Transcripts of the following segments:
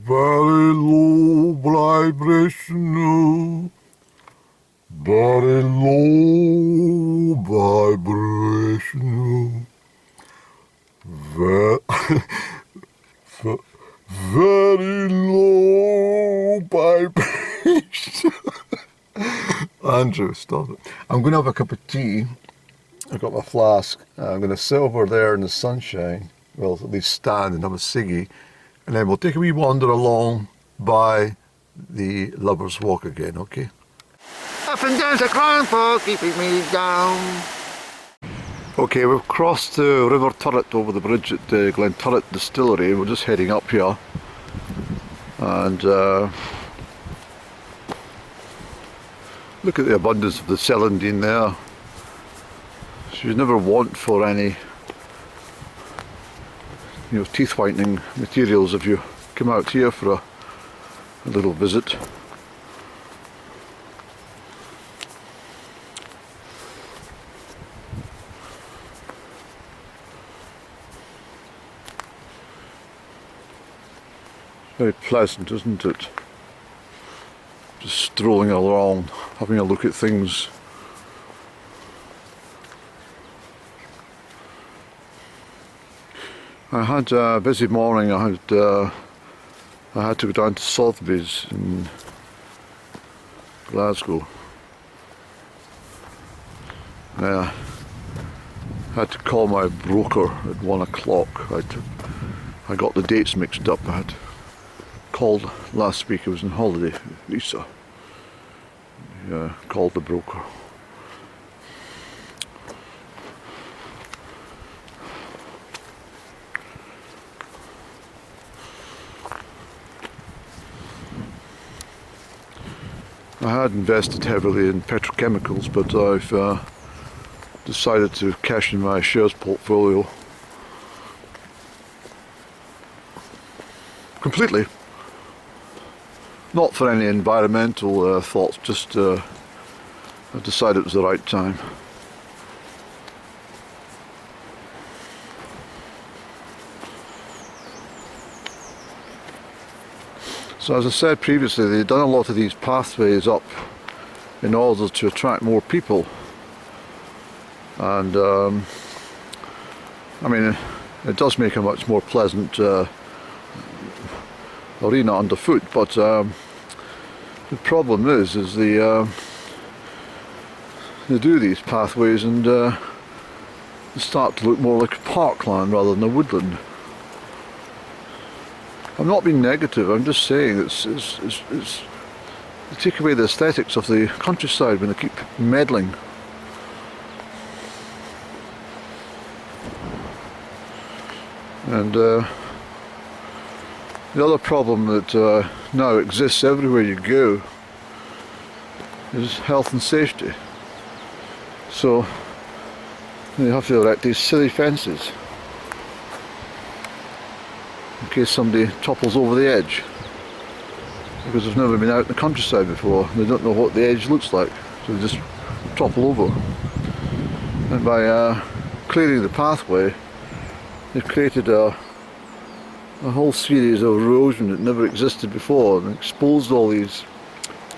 very low vibrational, very low vibrational, very low vibration. Andrew, stop it. I'm going to have a cup of tea. I've got my flask. I'm going to sit over there in the sunshine. Well, at least stand and have a ciggy. And then we'll take a wee wander along by the Lovers Walk again, okay? Up and down the ground for keeping me down. Okay, we've crossed the River Turret over the bridge at the Glen Distillery. We're just heading up here. And look at the abundance of the celandine there. So you never want for any teeth whitening materials if you come out here for a little visit. Very pleasant, isn't it? Just strolling along, having a look at things. I had a busy morning. I had to go down to Sotheby's in Glasgow. I had to call my broker at 1 o'clock. I got the dates mixed up. I had called last week. I was on holiday, Lisa. Called the broker. I had invested heavily in petrochemicals, but I've decided to cash in my shares portfolio completely. Not for any environmental thoughts, just I decided it was the right time. So as I said previously, they've done a lot of these pathways up in order to attract more people. And I mean, it does make a much more pleasant arena underfoot, but the problem is they do these pathways and they start to look more like a parkland rather than a woodland. I'm not being negative, I'm just saying it's they take away the aesthetics of the countryside when they keep meddling. And the other problem that now exists everywhere you go is health and safety. So you have to erect these silly fences in case somebody topples over the edge, because they've never been out in the countryside before. They don't know what the edge looks like, so they just topple over. And by clearing the pathway, they've created a whole series of erosion that never existed before, and exposed all these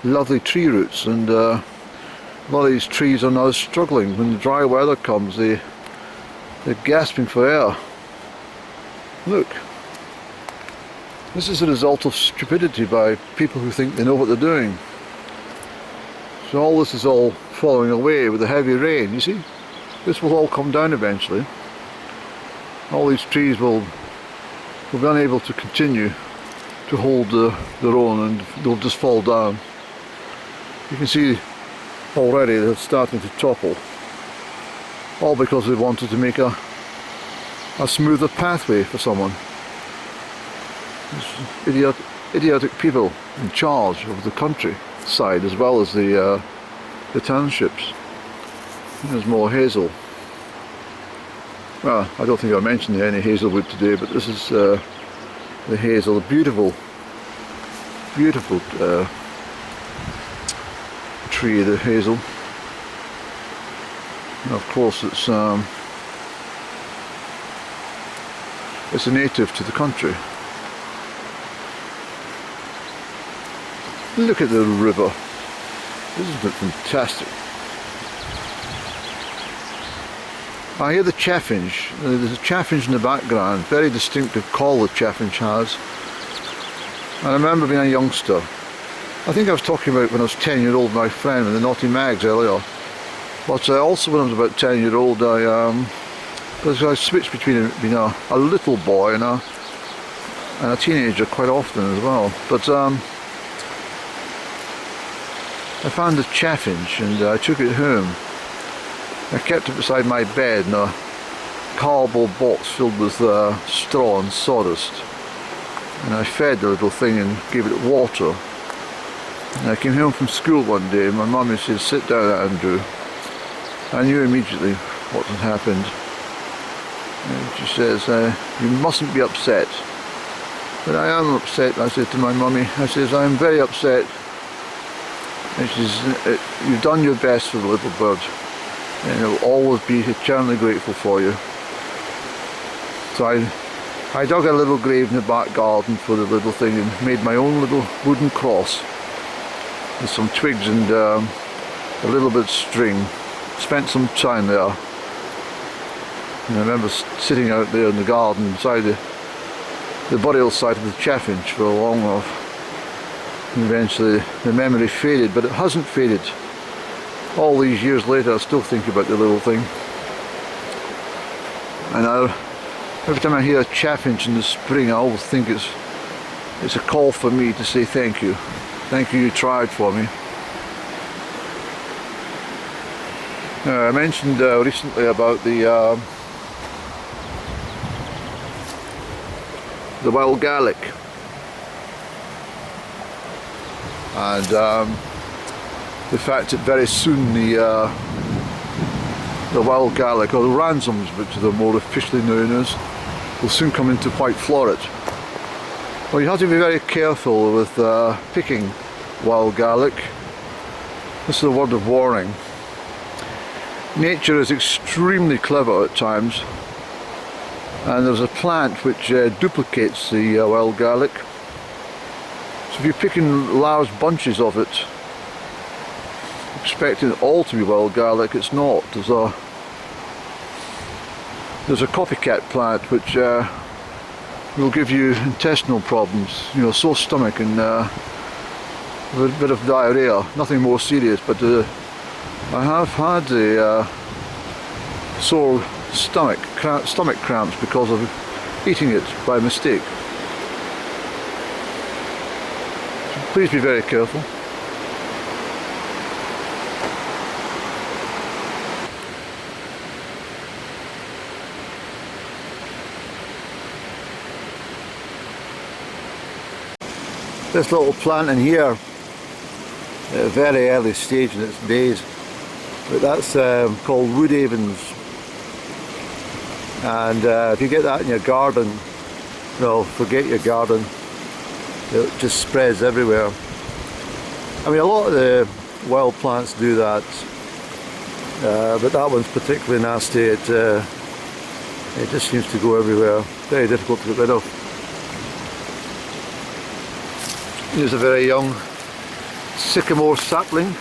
lovely tree roots. And a lot of these trees are now struggling. When the dry weather comes, they're gasping for air. Look. This is a result of stupidity by people who think they know what they're doing. So all this is all falling away with the heavy rain, you see? This will all come down eventually. All these trees will be unable to continue to hold their own, and they'll just fall down. You can see already they're starting to topple. All because they wanted to make a smoother pathway for someone. These idiotic people in charge of the countryside as well as the townships. There's more hazel. Well, I don't think I mentioned any hazelwood today, but this is the hazel, a beautiful tree, the hazel. And of course it's a native to the country. Look at the river. Isn't it fantastic? I hear the chaffinch. There's a chaffinch in the background. Very distinctive call the chaffinch has. And I remember being a youngster. I think I was talking about when I was 10-year-old, my friend with the naughty mags earlier. But also when I was about 10-year-old, I switched between being a little boy and a teenager quite often as well. But I found the chaffinch and I took it home. I kept it beside my bed in a cardboard box filled with straw and sawdust. And I fed the little thing and gave it water. And I came home from school one day and my mummy said, "Sit down, Andrew." I knew immediately what had happened. And she says, "You mustn't be upset." "But I am upset," I said to my mummy. I says, "I am very upset." And she says, "You've done your best for the little bird, and I will always be eternally grateful for you." So I dug a little grave in the back garden for the little thing and made my own little wooden cross with some twigs and a little bit of string. Spent some time there. And I remember sitting out there in the garden beside the burial site of the chaffinch for a long while. And eventually the memory faded, but it hasn't faded. All these years later I still think about the little thing. And every time I hear a chaffinch in the spring, I always think it's a call for me to say thank you. Thank you, you tried for me. I mentioned recently about the wild garlic, and the fact that very soon the wild garlic, or the ransoms which they're more officially known as, will soon come into white floret. Well, you have to be very careful with picking wild garlic. This is a word of warning. Nature is extremely clever at times, and there's a plant which duplicates the wild garlic. So if you're picking large bunches of it, expecting it all to be wild garlic, it's not. There's a copycat plant which will give you intestinal problems, sore stomach and a bit of diarrhea. Nothing more serious, but I have had a sore stomach cramps because of eating it by mistake. So please be very careful. This little plant in here, at a very early stage in its days, but that's called woodavens, and if you get that in your garden, well, forget your garden, it just spreads everywhere. I mean, a lot of the wild plants do that, but that one's particularly nasty. It just seems to go everywhere, very difficult to get rid of. Here's a very young sycamore sapling.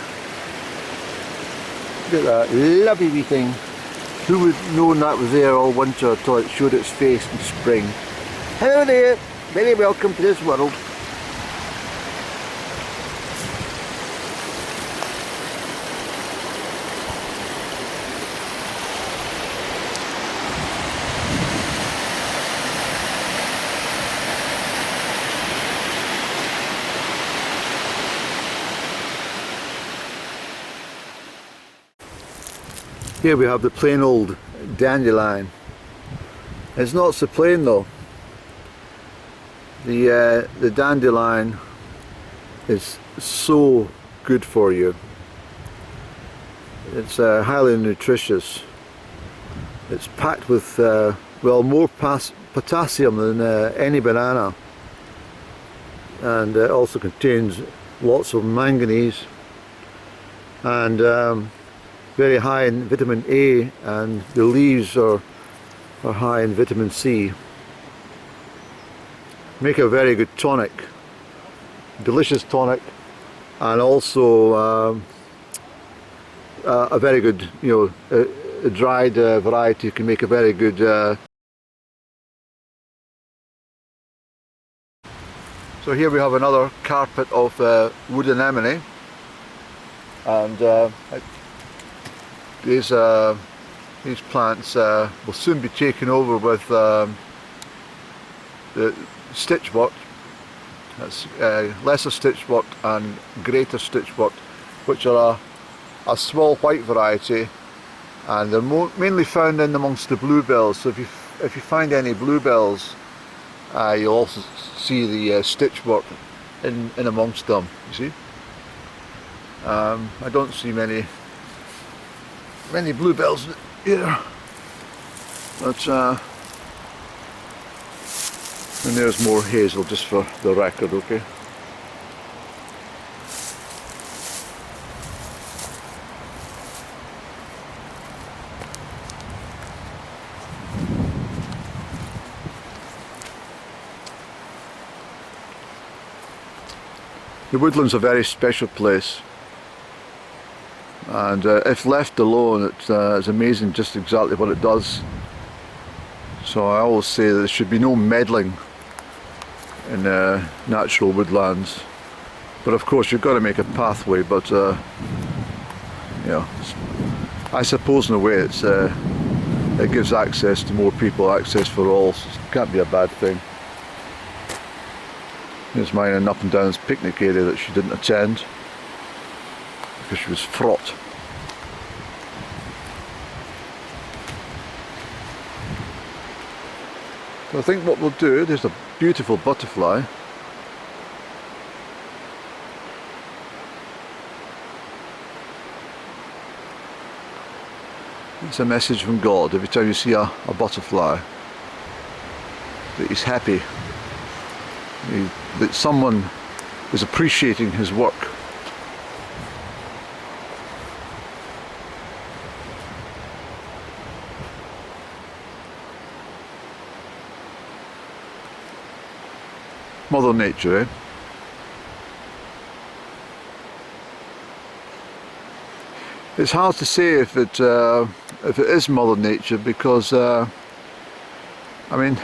Look at that lovely wee thing. Who would have known that was there all winter until it showed its face in spring. Hello there, very welcome to this world. Here we have the plain old dandelion. It's not so plain though. The dandelion is so good for you. It's highly nutritious. It's packed with well, more potassium than any banana, and it also contains lots of manganese and very high in vitamin A, and the leaves are high in vitamin C. Make a very good tonic, delicious tonic, and also a very good, a dried variety can make a very good. So here we have another carpet of wood anemone, and these plants will soon be taken over with the stitchwort. That's lesser stitchwort and greater stitchwort, which are a small white variety, and they're mainly found in amongst the bluebells. So if you find any bluebells, you'll also see the stitchwort in amongst them. You see, I don't see many bluebells here, but and there's more hazel, just for the record, okay. The woodland's a very special place, and if left alone, it's amazing just exactly what it does. So I always say that there should be no meddling in natural woodlands, but of course you've got to make a pathway. But I suppose in a way it gives access to more people, access for all, so it can't be a bad thing. Here's mine and up and down's picnic area that she didn't attend because she was fraught. So I think what we'll do, there's a beautiful butterfly. It's a message from God every time you see a butterfly, that he's happy, that someone is appreciating his work. Mother Nature, eh? It's hard to say if it is Mother Nature, because I mean,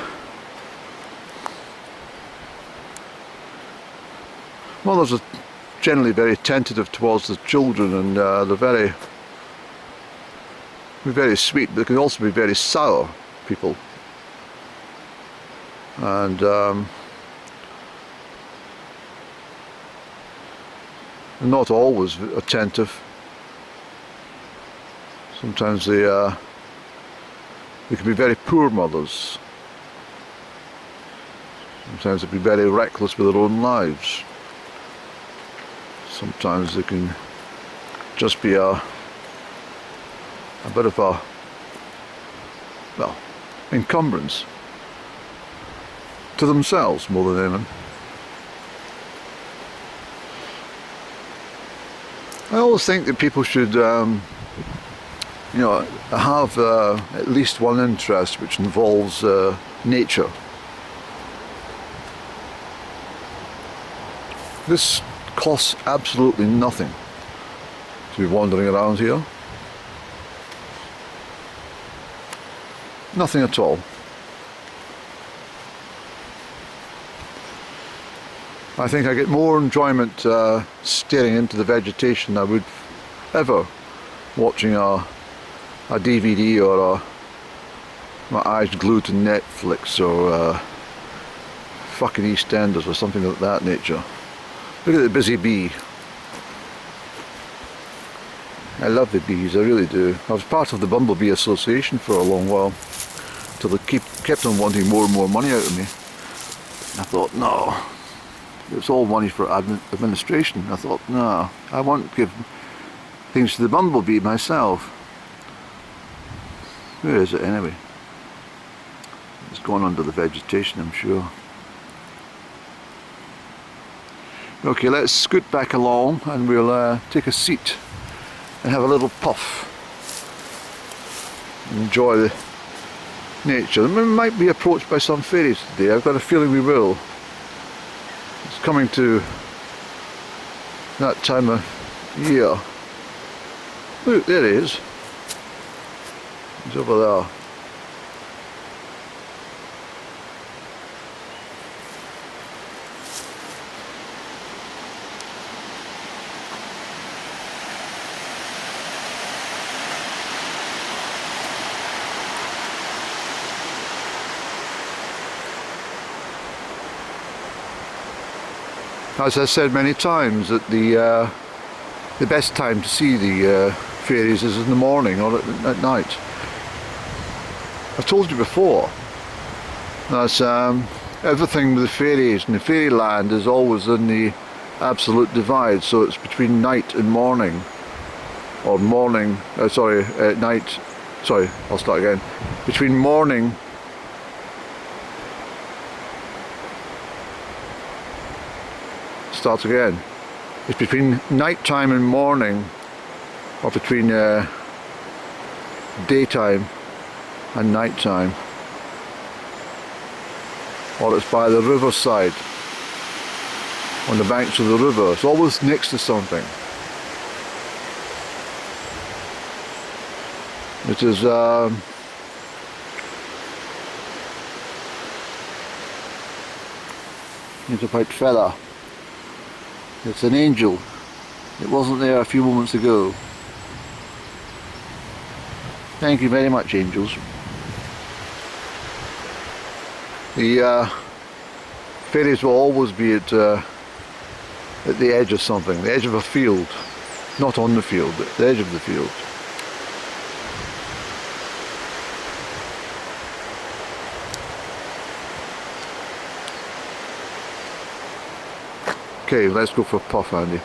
mothers are generally very tentative towards the children, and they're very sweet, but they can also be very sour people, and not always attentive. Sometimes they can be very poor mothers. Sometimes they can be very reckless with their own lives. Sometimes they can just be a bit of a, well, encumbrance to themselves more than anything. I always think that people should have at least one interest which involves nature. This costs absolutely nothing to be wandering around here. Nothing at all. I think I get more enjoyment staring into the vegetation than I would ever watching a DVD or my eyes glued to Netflix or fucking EastEnders or something of that nature. Look at the busy bee. I love the bees, I really do. I was part of the Bumblebee Association for a long while, until they kept on wanting more and more money out of me. I thought, no, it's all money for administration. I thought, no, I want to give things to the bumblebee myself. Where is it anyway? It's gone under the vegetation, I'm sure. Okay, let's scoot back along and we'll take a seat and have a little puff. Enjoy the nature. We might be approached by some fairies today. I've got a feeling we will. It's coming to that time of year. Look, there he is. He's over there. As I said many times, that the best time to see the fairies is in the morning or at night. I've told you before that everything with the fairies and the fairyland is always in the absolute divide, so it's between night and morning, or morning, night, sorry, I'll start again, between morning start again. It's between night time and morning, or between daytime and night time, or it's by the riverside, on the banks of the river. It's always next to something. It is it's a white feather. It's an angel. It wasn't there a few moments ago. Thank you very much, angels. The fairies will always be at the edge of something, the edge of a field. Not on the field, but the edge of the field. Okay, let's go for a puff, Andy.